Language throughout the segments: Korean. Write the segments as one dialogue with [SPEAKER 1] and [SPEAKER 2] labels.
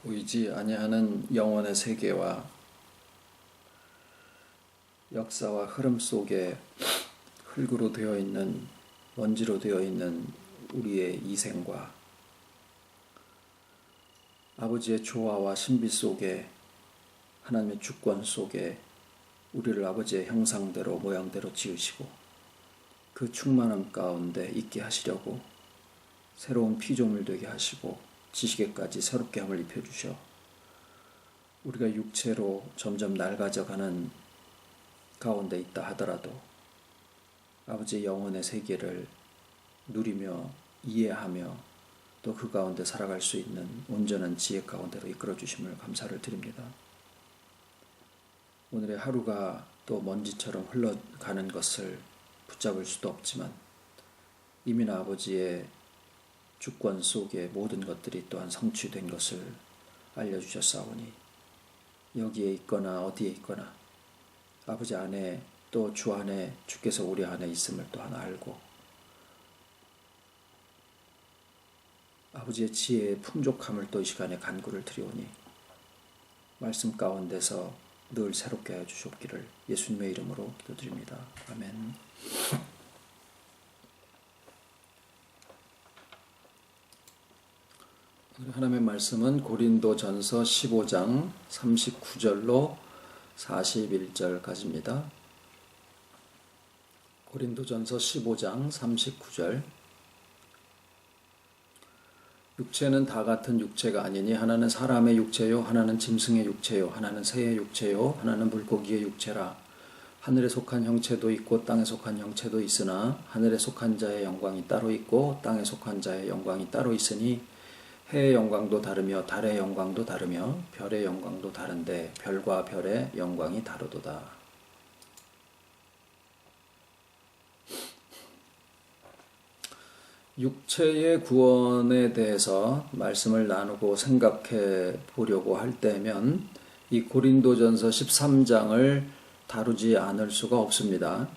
[SPEAKER 1] 보이지 아니하는 영혼의 세계와 역사와 흐름 속에 흙으로 되어 있는, 먼지로 되어 있는 우리의 이생과 아버지의 조화와 신비 속에, 하나님의 주권 속에 우리를 아버지의 형상대로 모양대로 지으시고 그 충만함 가운데 있게 하시려고 새로운 피조물 되게 하시고 지식에까지 새롭게 함을 입혀주셔 우리가 육체로 점점 낡아져가는 가운데 있다 하더라도 아버지의 영혼의 세계를 누리며 이해하며 또 그 가운데 살아갈 수 있는 온전한 지혜 가운데로 이끌어 주심을 감사를 드립니다. 오늘의 하루가 또 먼지처럼 흘러가는 것을 붙잡을 수도 없지만 이미나 아버지의 주권 속에 모든 것들이 또한 성취된 것을 알려주셨사오니 여기에 있거나 어디에 있거나 아버지 안에 또 주 안에 주께서 우리 안에 있음을 또한 알고 아버지의 지혜의 풍족함을 또 이 시간에 간구를 드리오니 말씀 가운데서 늘 새롭게 하여 주시옵기를 예수님의 이름으로 기도드립니다. 아멘. 하나님의 말씀은 고린도전서 15장 39절로 41절까지입니다. 고린도전서 15장 39절. 육체는 다 같은 육체가 아니니 하나는 사람의 육체요 하나는 짐승의 육체요 하나는 새의 육체요 하나는 물고기의 육체라. 하늘에 속한 형체도 있고 땅에 속한 형체도 있으나 하늘에 속한 자의 영광이 따로 있고 땅에 속한 자의 영광이 따로 있으니 해의 영광도 다르며 달의 영광도 다르며 별의 영광도 다른데 별과 별의 영광이 다르도다. 육체의 구원에 대해서 말씀을 나누고 생각해 보려고 할 때면 이 고린도전서 13장을 다루지 않을 수가 없습니다.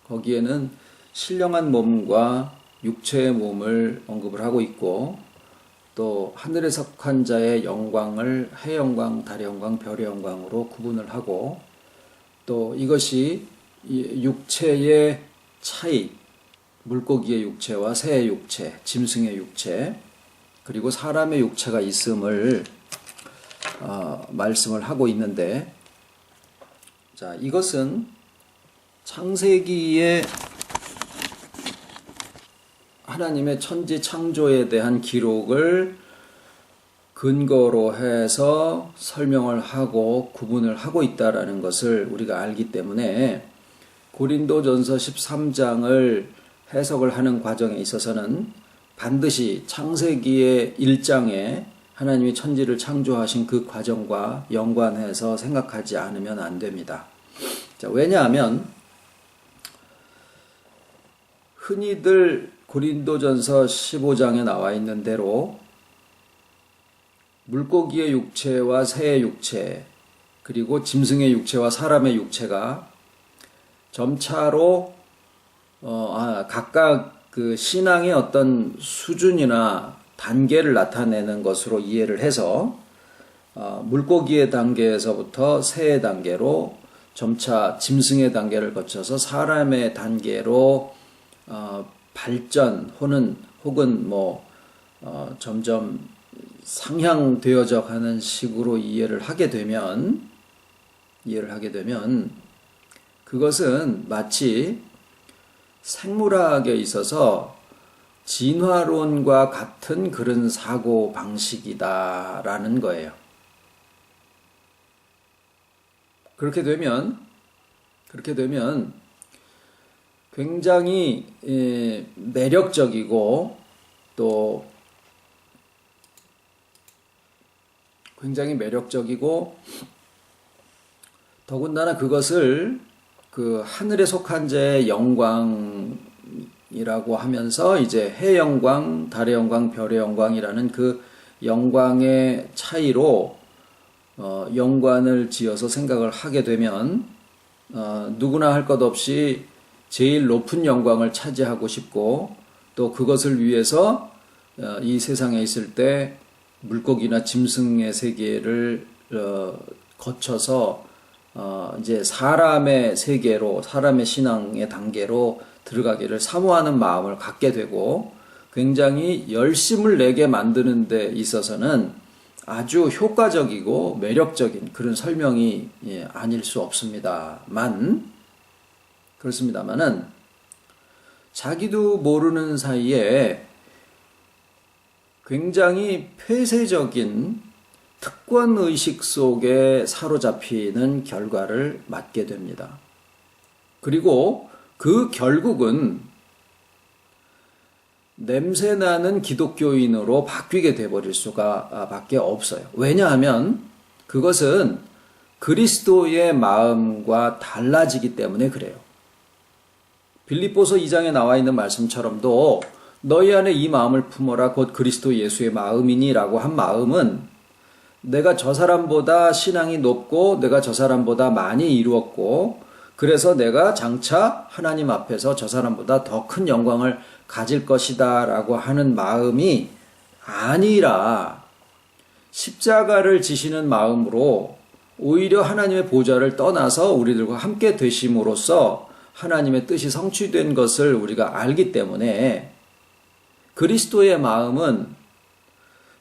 [SPEAKER 1] 거기에는 신령한 몸과 육체의 몸을 언급을 하고 있고 또 하늘에 속한 자의 영광을 해 영광, 달의 영광, 별의 영광으로 구분을 하고 또 이것이 육체의 차이, 물고기의 육체와 새의 육체, 짐승의 육체, 그리고 사람의 육체가 있음을 말씀을 하고 있는데, 자, 이것은 창세기의 하나님의 천지 창조에 대한 기록을 근거로 해서 설명을 하고 구분을 하고 있다라는 것을 우리가 알기 때문에 고린도전서 13장을 해석을 하는 과정에 있어서는 반드시 창세기의 1장에 하나님이 천지를 창조하신 그 과정과 연관해서 생각하지 않으면 안 됩니다. 자, 왜냐하면 흔히들 고린도전서 15장에 나와 있는 대로 물고기의 육체와 새의 육체 그리고 짐승의 육체와 사람의 육체가 점차로 각각 그 신앙의 어떤 수준이나 단계를 나타내는 것으로 이해를 해서 물고기의 단계에서부터 새의 단계로 점차 짐승의 단계를 거쳐서 사람의 단계로 발전 혹은 점점 상향되어져 가는 식으로 이해를 하게 되면 그것은 마치 생물학에 있어서 진화론과 같은 그런 사고 방식이다라는 거예요. 그렇게 되면 굉장히 매력적이고 또 더군다나 그것을 그 하늘에 속한 자의 영광이라고 하면서 이제 해 영광, 달의 영광, 별의 영광이라는 그 영광의 차이로 연관을 지어서 생각을 하게 되면 누구나 할 것 없이 제일 높은 영광을 차지하고 싶고 또 그것을 위해서 이 세상에 있을 때 물고기나 짐승의 세계를 거쳐서 이제 사람의 세계로, 사람의 신앙의 단계로 들어가기를 사모하는 마음을 갖게 되고, 굉장히 열심을 내게 만드는 데 있어서는 아주 효과적이고 매력적인 그런 설명이 아닐 수 그렇습니다만은 자기도 모르는 사이에 굉장히 폐쇄적인 특권의식 속에 사로잡히는 결과를 맞게 됩니다. 그리고 그 결국은 냄새나는 기독교인으로 바뀌게 돼버릴 수가 밖에 없어요. 왜냐하면 그것은 그리스도의 마음과 달라지기 때문에 그래요. 빌립보서 2장에 나와 있는 말씀처럼도 너희 안에 이 마음을 품어라 곧 그리스도 예수의 마음이니 라고 한 마음은 내가 저 사람보다 신앙이 높고 내가 저 사람보다 많이 이루었고 그래서 내가 장차 하나님 앞에서 저 사람보다 더 큰 영광을 가질 것이다 라고 하는 마음이 아니라 십자가를 지시는 마음으로 오히려 하나님의 보좌를 떠나서 우리들과 함께 되심으로써 하나님의 뜻이 성취된 것을 우리가 알기 때문에 그리스도의 마음은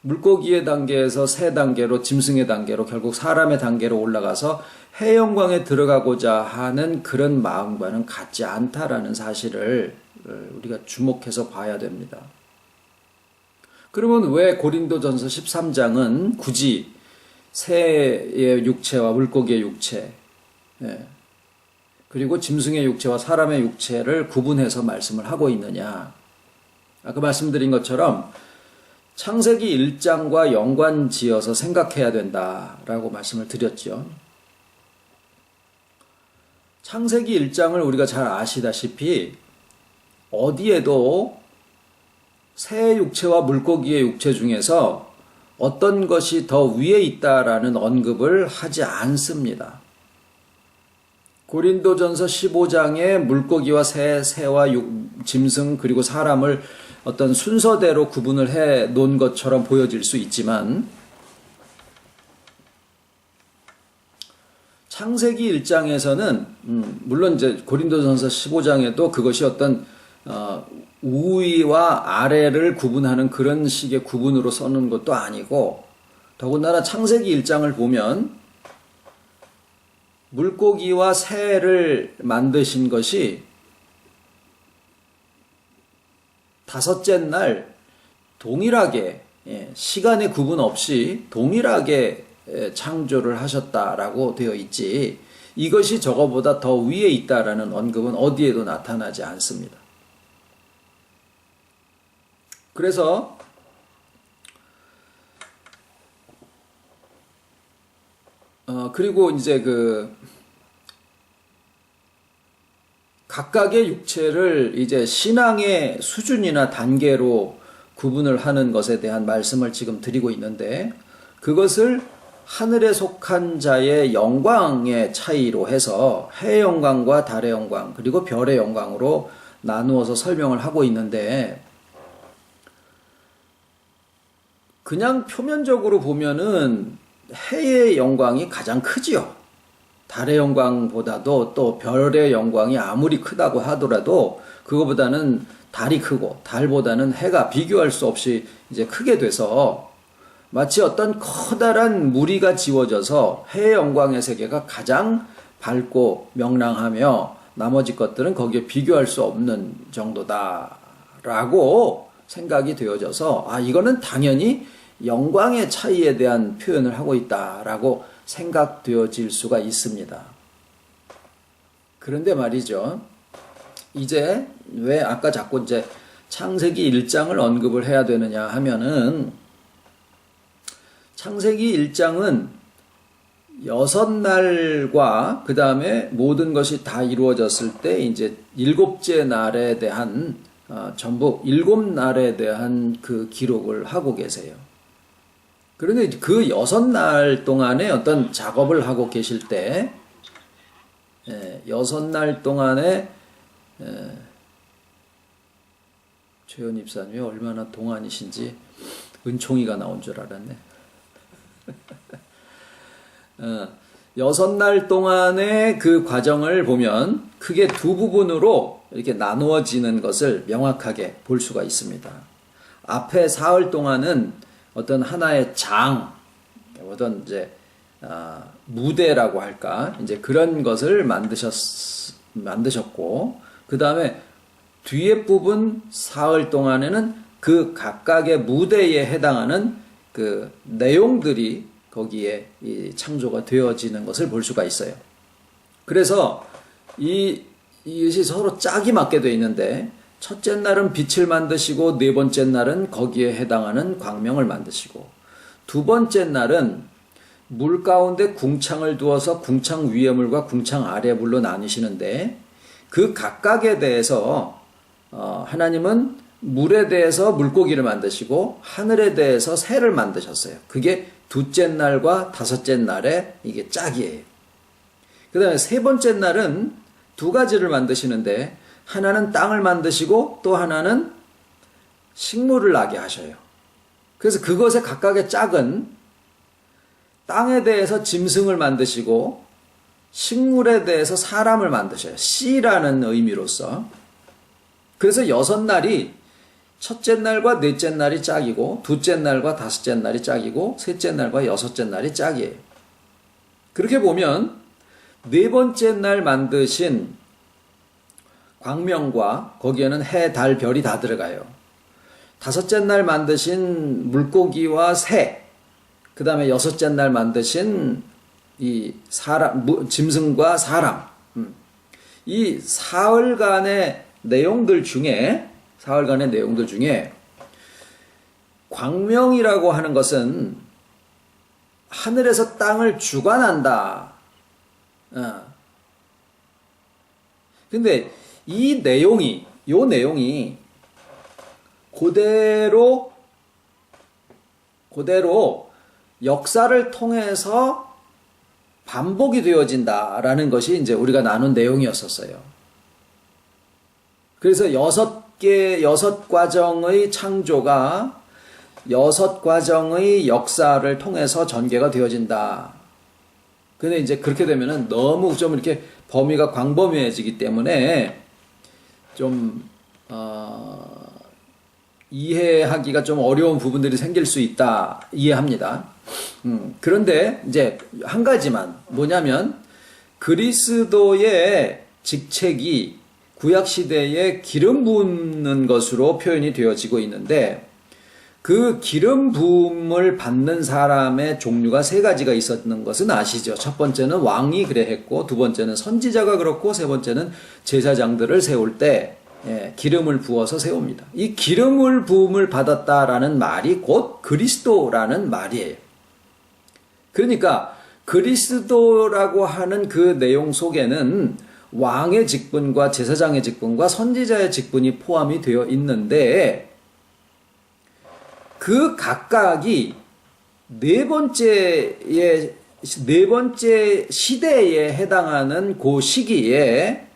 [SPEAKER 1] 물고기의 단계에서 새 단계로 짐승의 단계로 결국 사람의 단계로 올라가서 해영광에 들어가고자 하는 그런 마음과는 같지 않다라는 사실을 우리가 주목해서 봐야 됩니다. 그러면 왜 고린도전서 13장은 굳이 새의 육체와 물고기의 육체 그리고 짐승의 육체와 사람의 육체를 구분해서 말씀을 하고 있느냐? 아까 말씀드린 것처럼 창세기 1장과 연관지어서 생각해야 된다라고 말씀을 드렸죠. 창세기 1장을 우리가 잘 아시다시피 어디에도 새 육체와 물고기의 육체 중에서 어떤 것이 더 위에 있다라는 언급을 하지 않습니다. 고린도전서 15장에 물고기와 새와 짐승 그리고 사람을 어떤 순서대로 구분을 해 놓은 것처럼 보여질 수 있지만 창세기 1장에서는 물론 이제 고린도전서 15장에도 그것이 어떤 우위와 아래를 구분하는 그런 식의 구분으로 써놓은 것도 아니고 더군다나 창세기 1장을 보면 물고기와 새를 만드신 것이 다섯째 날 동일하게 시간의 구분 없이 동일하게 창조를 하셨다라고 되어 있지 이것이 저거보다 더 위에 있다라는 언급은 어디에도 나타나지 않습니다. 그래서 그리고 이제 각각의 육체를 이제 신앙의 수준이나 단계로 구분을 하는 것에 대한 말씀을 지금 드리고 있는데 그것을 하늘에 속한 자의 영광의 차이로 해서 해의 영광과 달의 영광 그리고 별의 영광으로 나누어서 설명을 하고 있는데 그냥 표면적으로 보면은 해의 영광이 가장 크지요. 달의 영광보다도 또 별의 영광이 아무리 크다고 하더라도 그거보다는 달이 크고 달보다는 해가 비교할 수 없이 이제 크게 돼서 마치 어떤 커다란 무리가 지워져서 해의 영광의 세계가 가장 밝고 명랑하며 나머지 것들은 거기에 비교할 수 없는 정도다라고 생각이 되어져서 이거는 당연히 영광의 차이에 대한 표현을 하고 있다라고 생각되어질 수가 있습니다. 그런데 말이죠. 이제 왜 아까 자꾸 이제 창세기 1장을 언급을 해야 되느냐 하면은 창세기 1장은 6날과 그 다음에 모든 것이 다 이루어졌을 때 이제 7째 날에 대한 전부 7날에 대한 그 기록을 하고 계세요. 그런데 그 6날 동안에 어떤 작업을 하고 계실 때 6날 동안에 최현 입사님이 얼마나 동안이신지 은총이가 나온 줄 알았네. 6날 동안의 그 과정을 보면 크게 두 부분으로 이렇게 나누어지는 것을 명확하게 볼 수가 있습니다. 앞에 사흘 동안은 어떤 하나의 어떤 이제 무대라고 할까, 이제 그런 것을 만드셨고, 그 다음에 뒤에 부분 사흘 동안에는 그 각각의 무대에 해당하는 그 내용들이 거기에 이 창조가 되어지는 것을 볼 수가 있어요. 그래서 이것이 서로 짝이 맞게 되어 있는데, 첫째 날은 빛을 만드시고 네 번째 날은 거기에 해당하는 광명을 만드시고, 두 번째 날은 물 가운데 궁창을 두어서 궁창 위의 물과 궁창 아래 물로 나뉘시는데, 그 각각에 대해서 하나님은 물에 대해서 물고기를 만드시고 하늘에 대해서 새를 만드셨어요. 그게 둘째 날과 다섯째 날에 이게 짝이에요. 그 다음에 세 번째 날은 두 가지를 만드시는데, 하나는 땅을 만드시고 또 하나는 식물을 나게 하셔요. 그래서 그것의 각각의 짝은 땅에 대해서 짐승을 만드시고 식물에 대해서 사람을 만드셔요. 씨라는 의미로서. 그래서 6날이 첫째 날과 넷째 날이 짝이고, 둘째 날과 다섯째 날이 짝이고, 셋째 날과 여섯째 날이 짝이에요. 그렇게 보면 네 번째 날 만드신 광명과 거기에는 해, 달, 별이 다 들어가요. 다섯째 날 만드신 물고기와 새, 그 다음에 여섯째 날 만드신 이 짐승과 사람, 이 사흘간의 내용들 중에 광명이라고 하는 것은 하늘에서 땅을 주관한다. 근데 이 내용이 그대로 역사를 통해서 반복이 되어진다라는 것이 이제 우리가 나눈 내용이었었어요. 그래서 6 과정의 창조가 6 과정의 역사를 통해서 전개가 되어진다. 근데 이제 그렇게 되면은 너무 좀 이렇게 범위가 광범위해지기 때문에 좀 이해하기가 좀 어려운 부분들이 생길 수 있다. 이해합니다. 그런데 이제 한 가지만 뭐냐면, 그리스도의 직책이 구약시대에 기름 붓는 것으로 표현이 되어지고 있는데, 그 기름 부음을 받는 사람의 종류가 3가지가 있었는 것은 아시죠? 첫 번째는 왕이 그래 했고, 두 번째는 선지자가 그렇고, 세 번째는 제사장들을 세울 때 기름을 부어서 세웁니다. 이 기름을 부음을 받았다라는 말이 곧 그리스도라는 말이에요. 그러니까 그리스도라고 하는 그 내용 속에는 왕의 직분과 제사장의 직분과 선지자의 직분이 포함이 되어 있는데, 그 각각이 네 번째 시대에 해당하는 그 시기에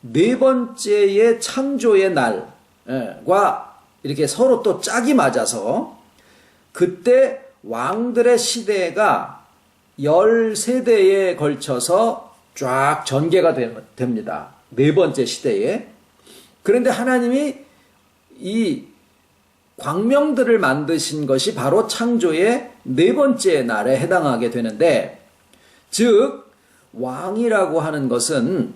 [SPEAKER 1] 네 번째의 창조의 날과 이렇게 서로 또 짝이 맞아서, 그때 왕들의 시대가 10세대에 걸쳐서 쫙 전개가 됩니다. 네 번째 시대에. 그런데 하나님이 이 광명들을 만드신 것이 바로 창조의 네 번째 날에 해당하게 되는데, 즉 왕이라고 하는 것은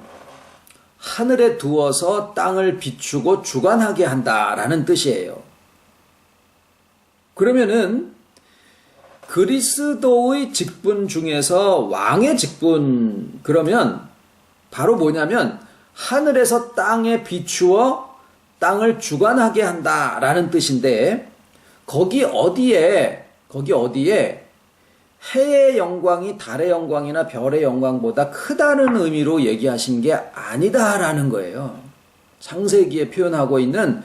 [SPEAKER 1] 하늘에 두어서 땅을 비추고 주관하게 한다라는 뜻이에요. 그러면은 그리스도의 직분 중에서 왕의 직분, 그러면 바로 뭐냐면 하늘에서 땅에 비추어 땅을 주관하게 한다라는 뜻인데, 거기 어디에 해의 영광이 달의 영광이나 별의 영광보다 크다는 의미로 얘기하신 게 아니다라는 거예요. 창세기에 표현하고 있는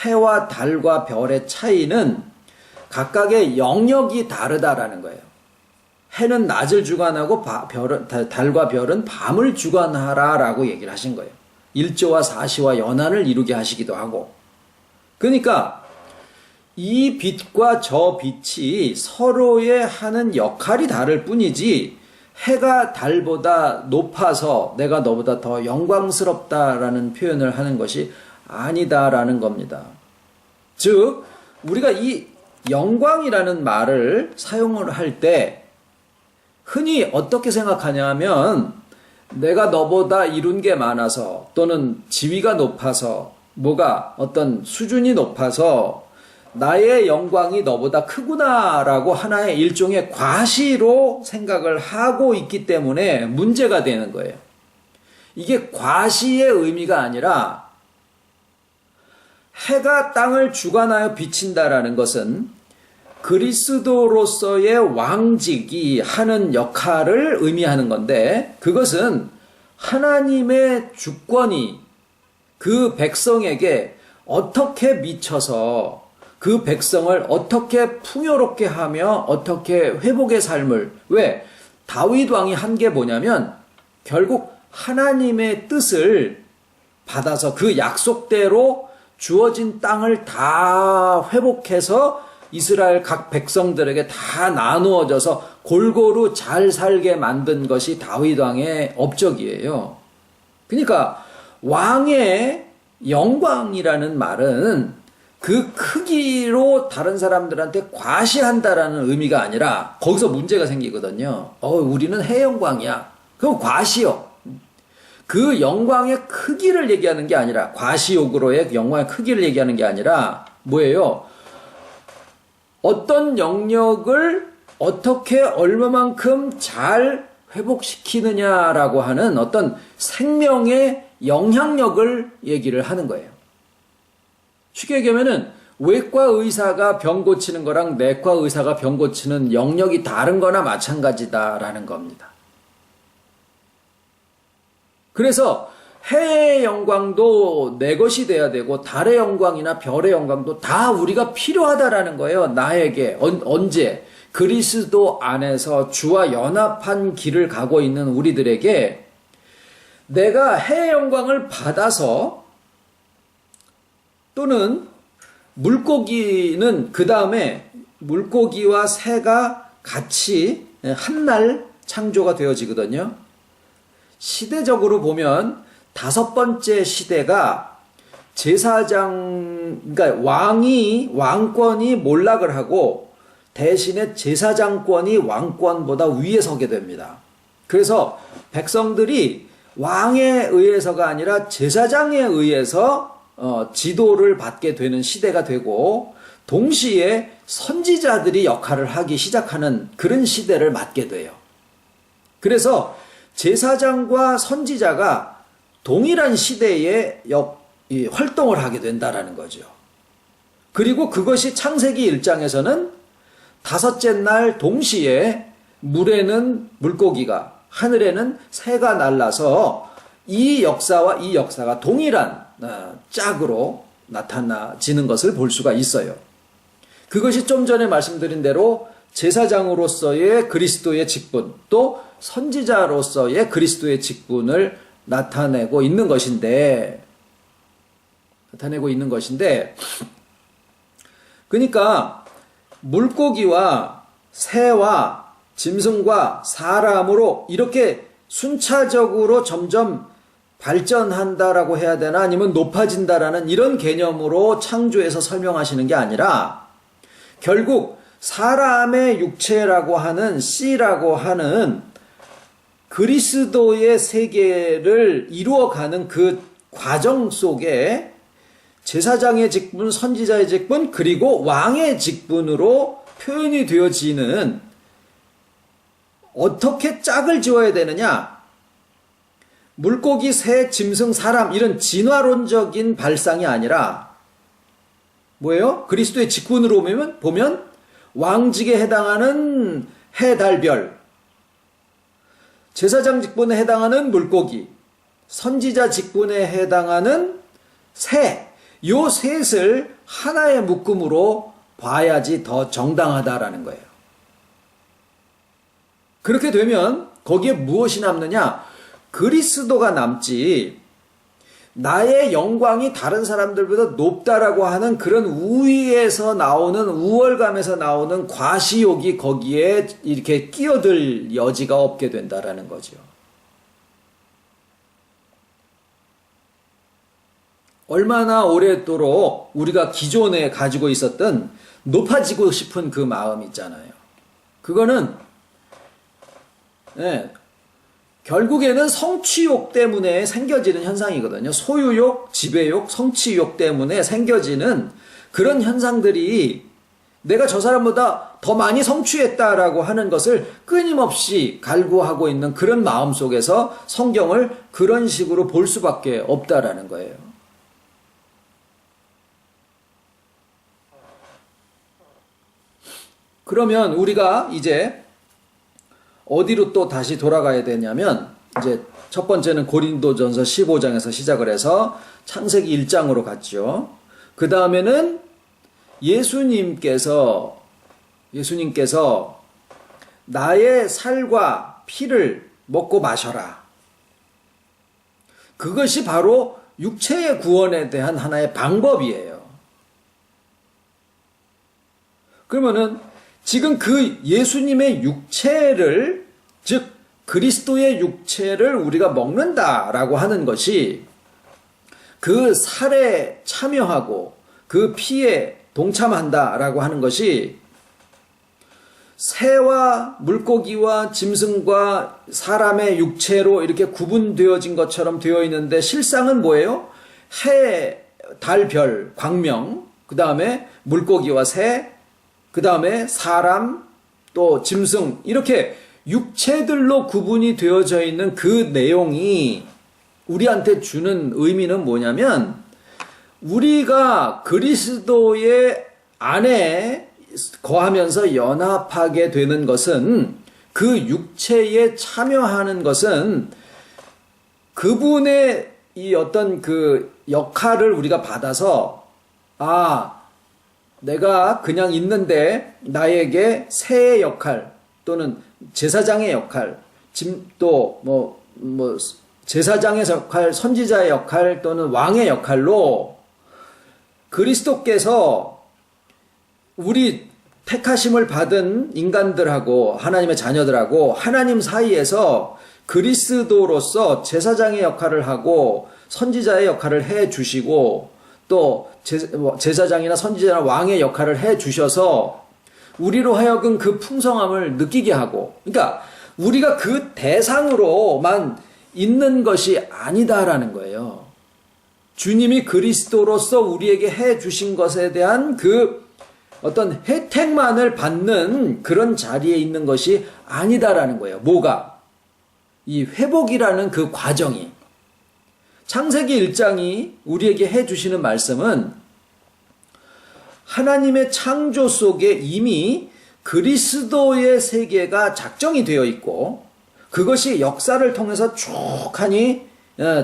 [SPEAKER 1] 해와 달과 별의 차이는 각각의 영역이 다르다라는 거예요. 해는 낮을 주관하고 달과 별은 밤을 주관하라라고 얘기를 하신 거예요. 일조와 사시와 연한을 이루게 하시기도 하고. 그러니까 이 빛과 저 빛이 서로의 하는 역할이 다를 뿐이지 해가 달보다 높아서 내가 너보다 더 영광스럽다라는 표현을 하는 것이 아니다라는 겁니다. 즉 우리가 이 영광이라는 말을 사용을 할 때 흔히 어떻게 생각하냐면 내가 너보다 이룬 게 많아서 또는 지위가 높아서 뭐가 어떤 수준이 높아서 나의 영광이 너보다 크구나라고 하나의 일종의 과시로 생각을 하고 있기 때문에 문제가 되는 거예요. 이게 과시의 의미가 아니라 해가 땅을 주관하여 비친다라는 것은 그리스도로서의 왕직이 하는 역할을 의미하는 건데 그것은 하나님의 주권이 그 백성에게 어떻게 미쳐서 그 백성을 어떻게 풍요롭게 하며 어떻게 회복의 삶을 왜 다윗 왕이 한 게 뭐냐면 결국 하나님의 뜻을 받아서 그 약속대로 주어진 땅을 다 회복해서 이스라엘 각 백성들에게 다 나누어져서 골고루 잘 살게 만든 것이 다윗 왕의 업적이에요. 그러니까 왕의 영광이라는 말은 그 크기로 다른 사람들한테 과시한다라는 의미가 아니라 거기서 문제가 생기거든요. 우리는 해 영광이야. 그럼 과시요. 그 영광의 크기를 얘기하는 게 아니라 과시욕으로의 영광의 크기를 얘기하는 게 아니라 뭐예요? 어떤 영역을 어떻게 얼마만큼 잘 회복시키느냐라고 하는 어떤 생명의 영향력을 얘기를 하는 거예요. 쉽게 얘기하면은 외과 의사가 병 고치는 거랑 내과 의사가 병 고치는 영역이 다른 거나 마찬가지다라는 겁니다. 그래서 해의 영광도 내 것이 돼야 되고 달의 영광이나 별의 영광도 다 우리가 필요하다라는 거예요. 나에게 언제 그리스도 안에서 주와 연합한 길을 가고 있는 우리들에게 내가 해의 영광을 받아서 또는 물고기는 그 다음에 물고기와 새가 같이 한날 창조가 되어지거든요. 시대적으로 보면 5번째 시대가 그러니까 왕권이 몰락을 하고 대신에 제사장권이 왕권보다 위에 서게 됩니다. 그래서 백성들이 왕에 의해서가 아니라 제사장에 의해서 지도를 받게 되는 시대가 되고 동시에 선지자들이 역할을 하기 시작하는 그런 시대를 맞게 돼요. 그래서 제사장과 선지자가 동일한 시대에 활동을 하게 된다라는 거죠. 그리고 그것이 창세기 1장에서는 5째 날 동시에 물에는 물고기가 하늘에는 새가 날라서 이 역사와 이 역사가 동일한 짝으로 나타나지는 것을 볼 수가 있어요. 그것이 좀 전에 말씀드린 대로 제사장으로서의 그리스도의 직분 또 선지자로서의 그리스도의 직분을 나타내고 있는 것인데 그러니까 물고기와 새와 짐승과 사람으로 이렇게 순차적으로 점점 발전한다라고 해야 되나 아니면 높아진다라는 이런 개념으로 창조에서 설명하시는 게 아니라 결국 사람의 육체라고 하는 씨라고 하는 그리스도의 세계를 이루어가는 그 과정 속에 제사장의 직분, 선지자의 직분, 그리고 왕의 직분으로 표현이 되어지는 어떻게 짝을 지어야 되느냐? 물고기, 새, 짐승, 사람 이런 진화론적인 발상이 아니라 뭐예요? 그리스도의 직분으로 보면 왕직에 해당하는 해, 달, 별, 제사장 직분에 해당하는 물고기, 선지자 직분에 해당하는 새, 요 셋을 하나의 묶음으로 봐야지 더 정당하다라는 거예요. 그렇게 되면 거기에 무엇이 남느냐? 그리스도가 남지 나의 영광이 다른 사람들보다 높다라고 하는 그런 우위에서 나오는, 우월감에서 나오는 과시욕이 거기에 이렇게 끼어들 여지가 없게 된다라는 거죠. 얼마나 오래도록 우리가 기존에 가지고 있었던 높아지고 싶은 그 마음 있잖아요. 그거는 결국에는 성취욕 때문에 생겨지는 현상이거든요. 소유욕, 지배욕, 성취욕 때문에 생겨지는 그런 현상들이 내가 저 사람보다 더 많이 성취했다라고 하는 것을 끊임없이 갈구하고 있는 그런 마음 속에서 성경을 그런 식으로 볼 수밖에 없다라는 거예요. 그러면 우리가 이제 어디로 또 다시 돌아가야 되냐면, 이제 첫 번째는 고린도전서 15장에서 시작을 해서 창세기 1장으로 갔죠. 그 다음에는 예수님께서 나의 살과 피를 먹고 마셔라. 그것이 바로 육체의 구원에 대한 하나의 방법이에요. 그러면은 지금 그 예수님의 육체를, 즉 그리스도의 육체를 우리가 먹는다라고 하는 것이 그 살에 참여하고 그 피에 동참한다라고 하는 것이 새와 물고기와 짐승과 사람의 육체로 이렇게 구분되어진 것처럼 되어 있는데, 실상은 뭐예요? 해, 달, 별, 광명, 그 다음에 물고기와 새, 그 다음에 사람, 또 짐승, 이렇게 육체들로 구분이 되어져 있는 그 내용이 우리한테 주는 의미는 뭐냐면, 우리가 그리스도의 안에 거하면서 연합하게 되는 것은, 그 육체에 참여하는 것은 그분의 이 어떤 그 역할을 우리가 받아서, 내가 그냥 있는데 나에게 새의 역할 또는 제사장의 역할, 또 제사장의 역할, 선지자의 역할 또는 왕의 역할로 그리스도께서 우리 택하심을 받은 인간들하고 하나님의 자녀들하고 하나님 사이에서 그리스도로서 제사장의 역할을 하고 선지자의 역할을 해 주시고, 또 제사장이나 선지자나 왕의 역할을 해 주셔서 우리로 하여금 그 풍성함을 느끼게 하고, 그러니까 우리가 그 대상으로만 있는 것이 아니다라는 거예요. 주님이 그리스도로서 우리에게 해 주신 것에 대한 그 어떤 혜택만을 받는 그런 자리에 있는 것이 아니다라는 거예요. 뭐가? 이 회복이라는 그 과정이. 창세기 1장이 우리에게 해주시는 말씀은 하나님의 창조 속에 이미 그리스도의 세계가 작정이 되어 있고, 그것이 역사를 통해서 쭉하니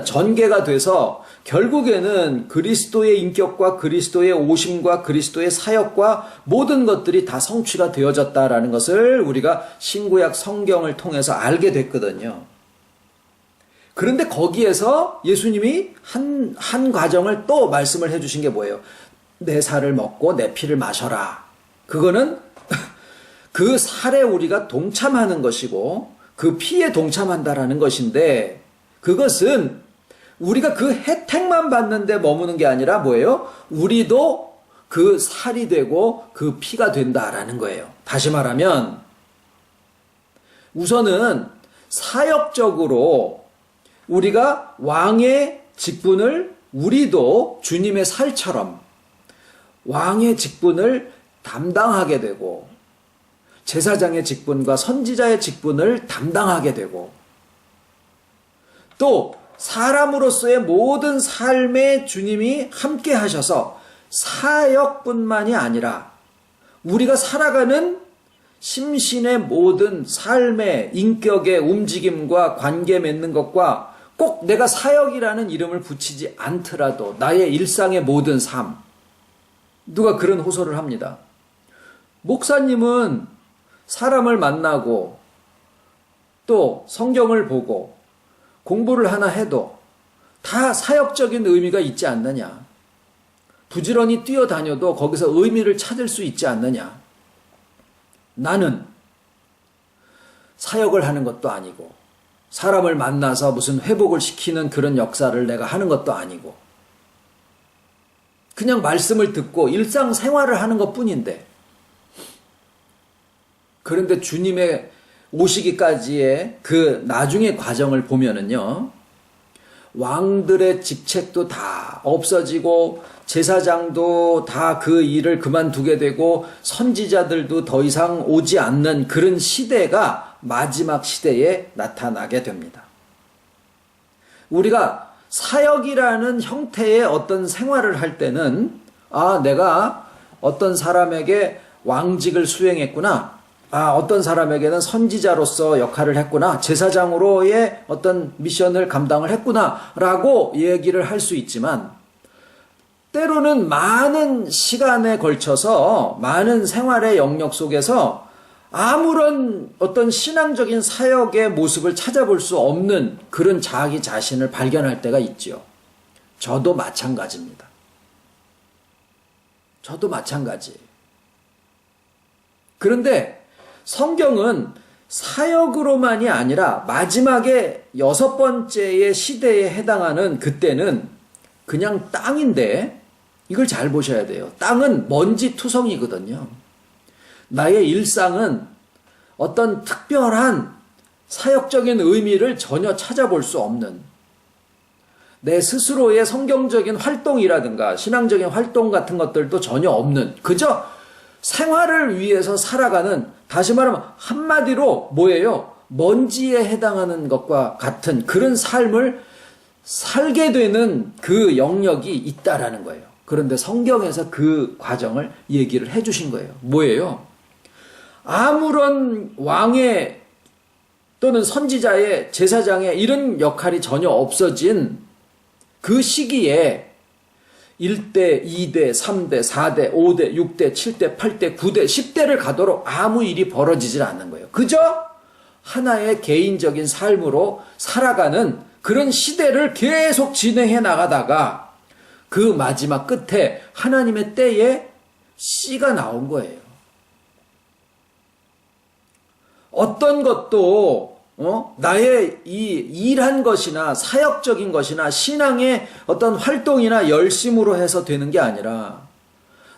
[SPEAKER 1] 전개가 돼서 결국에는 그리스도의 인격과 그리스도의 오심과 그리스도의 사역과 모든 것들이 다 성취가 되어졌다라는 것을 우리가 신구약 성경을 통해서 알게 됐거든요. 그런데 거기에서 예수님이 한 과정을 또 말씀을 해주신 게 뭐예요? 내 살을 먹고 내 피를 마셔라. 그거는 그 살에 우리가 동참하는 것이고 그 피에 동참한다라는 것인데, 그것은 우리가 그 혜택만 받는데 머무는 게 아니라 뭐예요? 우리도 그 살이 되고 그 피가 된다라는 거예요. 다시 말하면 우선은 사역적으로 우리가 왕의 직분을, 우리도 주님의 살처럼 왕의 직분을 담당하게 되고, 제사장의 직분과 선지자의 직분을 담당하게 되고, 또 사람으로서의 모든 삶에 주님이 함께 하셔서 사역뿐만이 아니라 우리가 살아가는 심신의 모든 삶의 인격의 움직임과 관계 맺는 것과 꼭 내가 사역이라는 이름을 붙이지 않더라도 나의 일상의 모든 삶, 누가 그런 호소를 합니다. 목사님은 사람을 만나고 또 성경을 보고 공부를 하나 해도 다 사역적인 의미가 있지 않느냐. 부지런히 뛰어다녀도 거기서 의미를 찾을 수 있지 않느냐. 나는 사역을 하는 것도 아니고 사람을 만나서 무슨 회복을 시키는 그런 역사를 내가 하는 것도 아니고 그냥 말씀을 듣고 일상생활을 하는 것뿐인데, 그런데 주님의 오시기까지의 그 나중의 과정을 보면은요, 왕들의 직책도 다 없어지고 제사장도 다 그 일을 그만두게 되고 선지자들도 더 이상 오지 않는 그런 시대가 마지막 시대에 나타나게 됩니다. 우리가 사역이라는 형태의 어떤 생활을 할 때는 내가 어떤 사람에게 왕직을 수행했구나, 어떤 사람에게는 선지자로서 역할을 했구나, 제사장으로의 어떤 미션을 감당을 했구나 라고 얘기를 할 수 있지만, 때로는 많은 시간에 걸쳐서 많은 생활의 영역 속에서 아무런 어떤 신앙적인 사역의 모습을 찾아볼 수 없는 그런 자기 자신을 발견할 때가 있죠. 저도 마찬가지입니다. 저도 마찬가지. 그런데 성경은 사역으로만이 아니라 마지막에 6번째의 시대에 해당하는 그때는 그냥 땅인데, 이걸 잘 보셔야 돼요. 땅은 먼지 투성이거든요. 나의 일상은 어떤 특별한 사역적인 의미를 전혀 찾아볼 수 없는, 내 스스로의 성경적인 활동이라든가 신앙적인 활동 같은 것들도 전혀 없는, 그저 생활을 위해서 살아가는, 다시 말하면 한마디로 뭐예요? 먼지에 해당하는 것과 같은 그런 삶을 살게 되는 그 영역이 있다라는 거예요. 그런데 성경에서 그 과정을 얘기를 해주신 거예요. 뭐예요? 아무런 왕의 또는 선지자의, 제사장의 이런 역할이 전혀 없어진 그 시기에 1대, 2대, 3대, 4대, 5대, 6대, 7대, 8대, 9대, 10대를 가도록 아무 일이 벌어지질 않는 거예요. 그저 하나의 개인적인 삶으로 살아가는 그런 시대를 계속 진행해 나가다가 그 마지막 끝에 하나님의 때에 씨가 나온 거예요. 어떤 것도 나의 이 일한 것이나 사역적인 것이나 신앙의 어떤 활동이나 열심으로 해서 되는 게 아니라,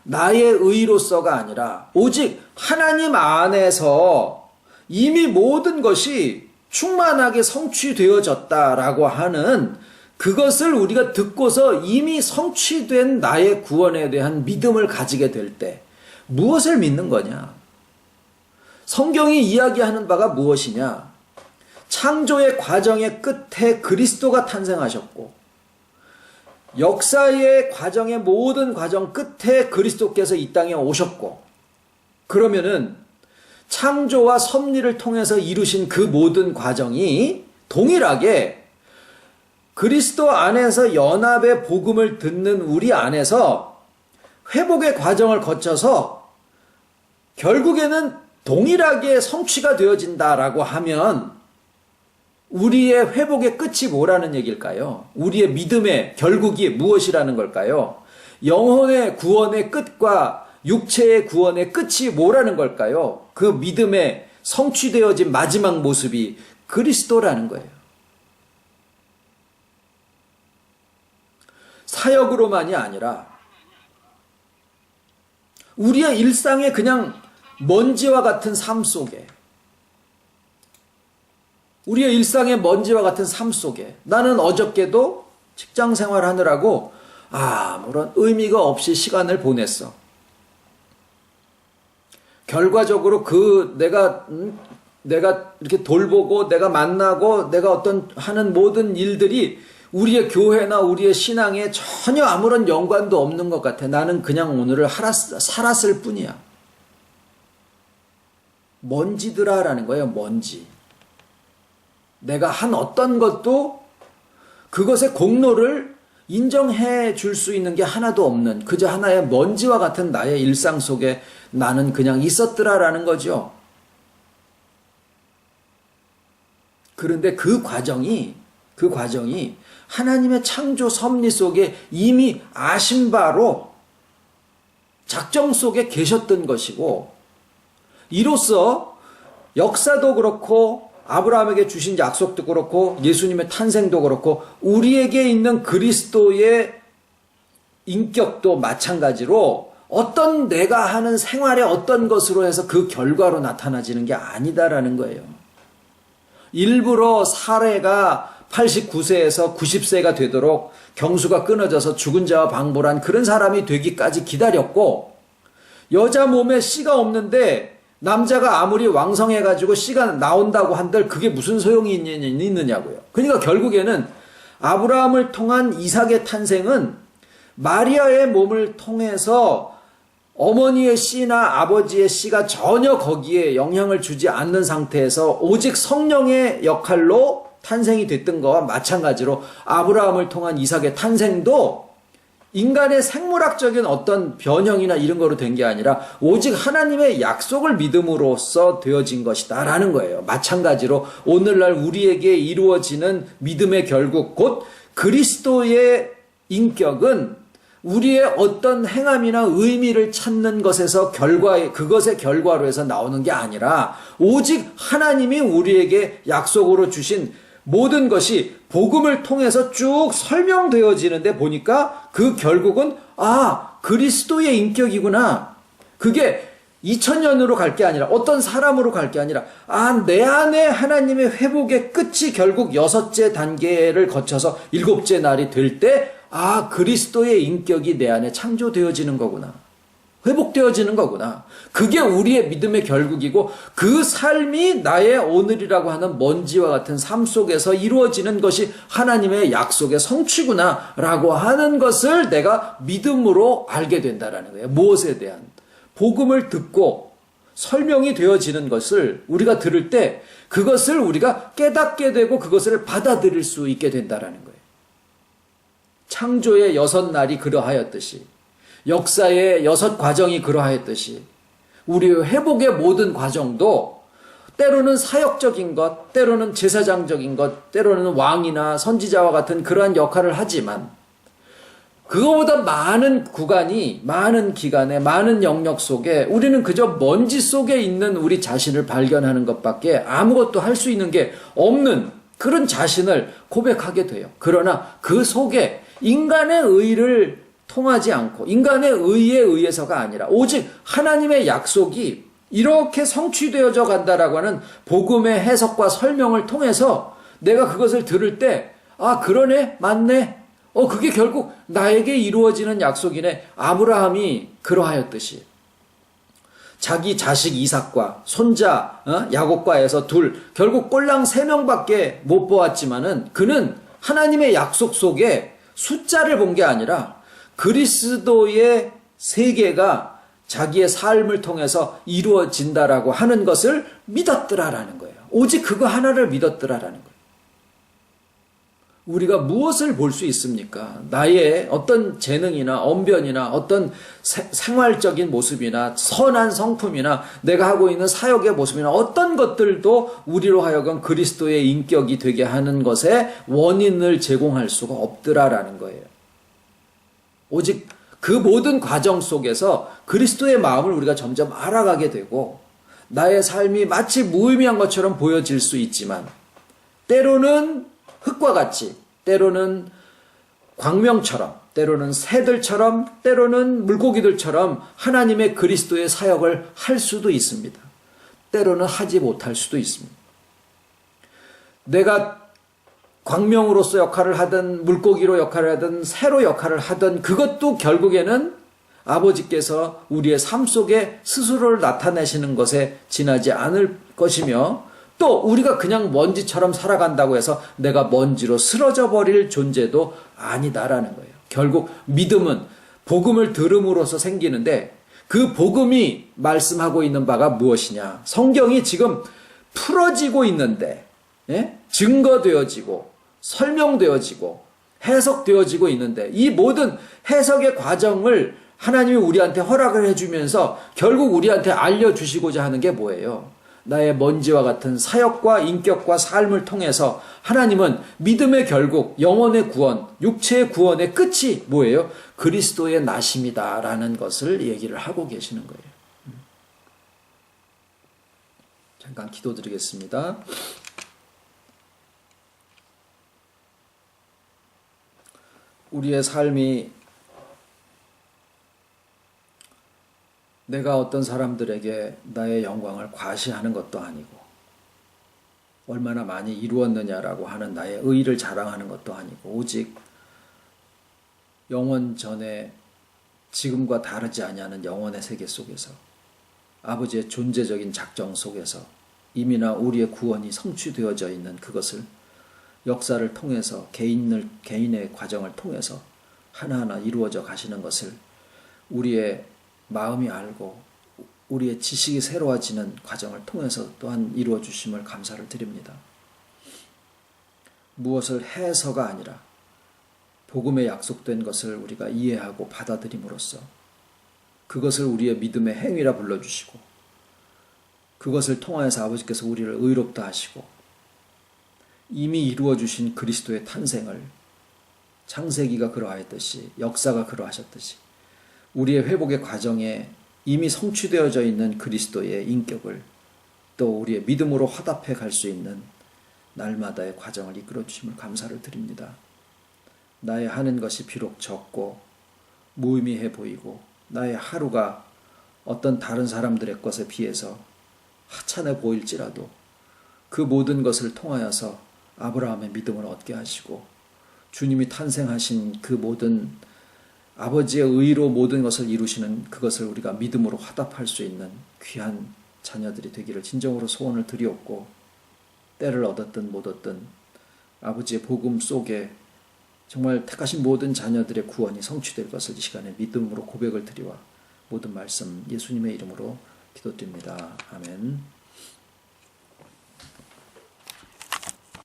[SPEAKER 1] 나의 의로서가 아니라 오직 하나님 안에서 이미 모든 것이 충만하게 성취되어졌다라고 하는 그것을 우리가 듣고서 이미 성취된 나의 구원에 대한 믿음을 가지게 될 때 무엇을 믿는 거냐? 성경이 이야기하는 바가 무엇이냐? 창조의 과정의 끝에 그리스도가 탄생하셨고, 역사의 과정의 모든 과정 끝에 그리스도께서 이 땅에 오셨고, 그러면은 창조와 섭리를 통해서 이루신 그 모든 과정이 동일하게 그리스도 안에서 연합의 복음을 듣는 우리 안에서 회복의 과정을 거쳐서 결국에는 동일하게 성취가 되어진다라고 하면 우리의 회복의 끝이 뭐라는 얘기일까요? 우리의 믿음의 결국이 무엇이라는 걸까요? 영혼의 구원의 끝과 육체의 구원의 끝이 뭐라는 걸까요? 그 믿음의 성취되어진 마지막 모습이 그리스도라는 거예요. 사역으로만이 아니라 우리의 일상의 그냥 먼지와 같은 삶 속에, 우리의 일상의 먼지와 같은 삶 속에 나는 어저께도 직장 생활하느라고 아무런 의미가 없이 시간을 보냈어. 결과적으로 내가 이렇게 돌보고 내가 만나고 내가 어떤 하는 모든 일들이 우리의 교회나 우리의 신앙에 전혀 아무런 연관도 없는 것 같아. 나는 그냥 오늘을 살았을 뿐이야. 먼지들아라는 거예요. 먼지. 내가 한 어떤 것도 그것의 공로를 인정해 줄 수 있는 게 하나도 없는, 그저 하나의 먼지와 같은 나의 일상 속에 나는 그냥 있었더라라는 거죠. 그런데 그 과정이 하나님의 창조 섭리 속에 이미 아신 바로 작정 속에 계셨던 것이고, 이로써 역사도 그렇고 아브라함에게 주신 약속도 그렇고 예수님의 탄생도 그렇고 우리에게 있는 그리스도의 인격도 마찬가지로 어떤 내가 하는 생활의 어떤 것으로 해서 그 결과로 나타나지는 게 아니다라는 거예요. 일부러 사례가 89세에서 90세가 되도록 경수가 끊어져서 죽은 자와 방불한 그런 사람이 되기까지 기다렸고, 여자 몸에 씨가 없는데 남자가 아무리 왕성해가지고 씨가 나온다고 한들 그게 무슨 소용이 있느냐고요. 그러니까 결국에는 아브라함을 통한 이삭의 탄생은 마리아의 몸을 통해서 어머니의 씨나 아버지의 씨가 전혀 거기에 영향을 주지 않는 상태에서 오직 성령의 역할로 탄생이 됐던 거와 마찬가지로 아브라함을 통한 이삭의 탄생도 인간의 생물학적인 어떤 변형이나 이런 거로 된 게 아니라 오직 하나님의 약속을 믿음으로써 되어진 것이다 라는 거예요. 마찬가지로 오늘날 우리에게 이루어지는 믿음의 결국 곧 그리스도의 인격은 우리의 어떤 행함이나 의미를 찾는 것에서 그것의 결과로 해서 나오는 게 아니라 오직 하나님이 우리에게 약속으로 주신 모든 것이 복음을 통해서 쭉 설명되어지는데 보니까 그 결국은 그리스도의 인격이구나. 그게 2000년으로 갈 게 아니라 어떤 사람으로 갈 게 아니라 내 안에 하나님의 회복의 끝이 결국 6째 단계를 거쳐서 7째 날이 될 때 그리스도의 인격이 내 안에 창조되어지는 거구나. 회복되어지는 거구나. 그게 우리의 믿음의 결국이고 그 삶이 나의 오늘이라고 하는 먼지와 같은 삶 속에서 이루어지는 것이 하나님의 약속의 성취구나 라고 하는 것을 내가 믿음으로 알게 된다라는 거예요. 무엇에 대한 복음을 듣고 설명이 되어지는 것을 우리가 들을 때 그것을 우리가 깨닫게 되고 그것을 받아들일 수 있게 된다라는 거예요. 창조의 6날이 그러하였듯이 역사의 6 과정이 그러하였듯이 우리의 회복의 모든 과정도 때로는 사역적인 것, 때로는 제사장적인 것, 때로는 왕이나 선지자와 같은 그러한 역할을 하지만 그거보다 많은 구간이, 많은 기간에, 많은 영역 속에 우리는 그저 먼지 속에 있는 우리 자신을 발견하는 것밖에 아무것도 할 수 있는 게 없는 그런 자신을 고백하게 돼요. 그러나 그 속에 인간의 의를 통하지 않고 인간의 의에 의해서가 아니라 오직 하나님의 약속이 이렇게 성취되어져 간다라고 하는 복음의 해석과 설명을 통해서 내가 그것을 들을 때 그러네, 맞네, 그게 결국 나에게 이루어지는 약속이네. 아브라함이 그러하였듯이 자기 자식 이삭과 손자 야곱과에서 결국 꼴랑 3명밖에 못 보았지만은 그는 하나님의 약속 속에 숫자를 본 게 아니라 그리스도의 세계가 자기의 삶을 통해서 이루어진다라고 하는 것을 믿었더라라는 거예요. 오직 그거 하나를 믿었더라라는 거예요. 우리가 무엇을 볼 수 있습니까? 나의 어떤 재능이나 언변이나 어떤 생활적인 모습이나 선한 성품이나 내가 하고 있는 사역의 모습이나 어떤 것들도 우리로 하여금 그리스도의 인격이 되게 하는 것에 원인을 제공할 수가 없더라라는 거예요. 오직 그 모든 과정 속에서 그리스도의 마음을 우리가 점점 알아가게 되고 나의 삶이 마치 무의미한 것처럼 보여질 수 있지만 때로는 흙과 같이, 때로는 광명처럼, 때로는 새들처럼, 때로는 물고기들처럼 하나님의 그리스도의 사역을 할 수도 있습니다. 때로는 하지 못할 수도 있습니다. 내가 광명으로서 역할을 하든 물고기로 역할을 하든 새로 역할을 하든 그것도 결국에는 아버지께서 우리의 삶 속에 스스로를 나타내시는 것에 지나지 않을 것이며 또 우리가 그냥 먼지처럼 살아간다고 해서 내가 먼지로 쓰러져 버릴 존재도 아니다라는 거예요. 결국 믿음은 복음을 들음으로써 생기는데 그 복음이 말씀하고 있는 바가 무엇이냐? 성경이 지금 풀어지고 있는데 증거되어지고 설명되어지고 해석되어지고 있는데 이 모든 해석의 과정을 하나님이 우리한테 허락을 해주면서 결국 우리한테 알려주시고자 하는 게 뭐예요? 나의 먼지와 같은 사역과 인격과 삶을 통해서 하나님은 믿음의 결국, 영혼의 구원, 육체의 구원의 끝이 뭐예요? 그리스도의 나심이다라는 것을 얘기를 하고 계시는 거예요. 잠깐 기도드리겠습니다. 우리의 삶이 내가 어떤 사람들에게 나의 영광을 과시하는 것도 아니고 얼마나 많이 이루었느냐라고 하는 나의 의의를 자랑하는 것도 아니고 오직 영원 전에 지금과 다르지 아니하는 영원의 세계 속에서 아버지의 존재적인 작정 속에서 이미나 우리의 구원이 성취되어져 있는 그것을 역사를 통해서 개인의 과정을 통해서 하나하나 이루어져 가시는 것을 우리의 마음이 알고 우리의 지식이 새로워지는 과정을 통해서 또한 이루어 주심을 감사를 드립니다. 무엇을 해서가 아니라 복음에 약속된 것을 우리가 이해하고 받아들임으로써 그것을 우리의 믿음의 행위라 불러주시고 그것을 통하여서 아버지께서 우리를 의롭다 하시고 이미 이루어 주신 그리스도의 탄생을 창세기가 그러하였듯이 역사가 그러하셨듯이 우리의 회복의 과정에 이미 성취되어져 있는 그리스도의 인격을 또 우리의 믿음으로 화답해 갈 수 있는 날마다의 과정을 이끌어 주심을 감사를 드립니다. 나의 하는 것이 비록 적고 무의미해 보이고 나의 하루가 어떤 다른 사람들의 것에 비해서 하찮아 보일지라도 그 모든 것을 통하여서 아브라함의 믿음을 얻게 하시고 주님이 탄생하신 그 모든 아버지의 의로 모든 것을 이루시는 그것을 우리가 믿음으로 화답할 수 있는 귀한 자녀들이 되기를 진정으로 소원을 드리옵고 때를 얻었든 못 얻든 아버지의 복음 속에 정말 택하신 모든 자녀들의 구원이 성취될 것을 이 시간에 믿음으로 고백을 드리와 모든 말씀 예수님의 이름으로 기도드립니다. 아멘.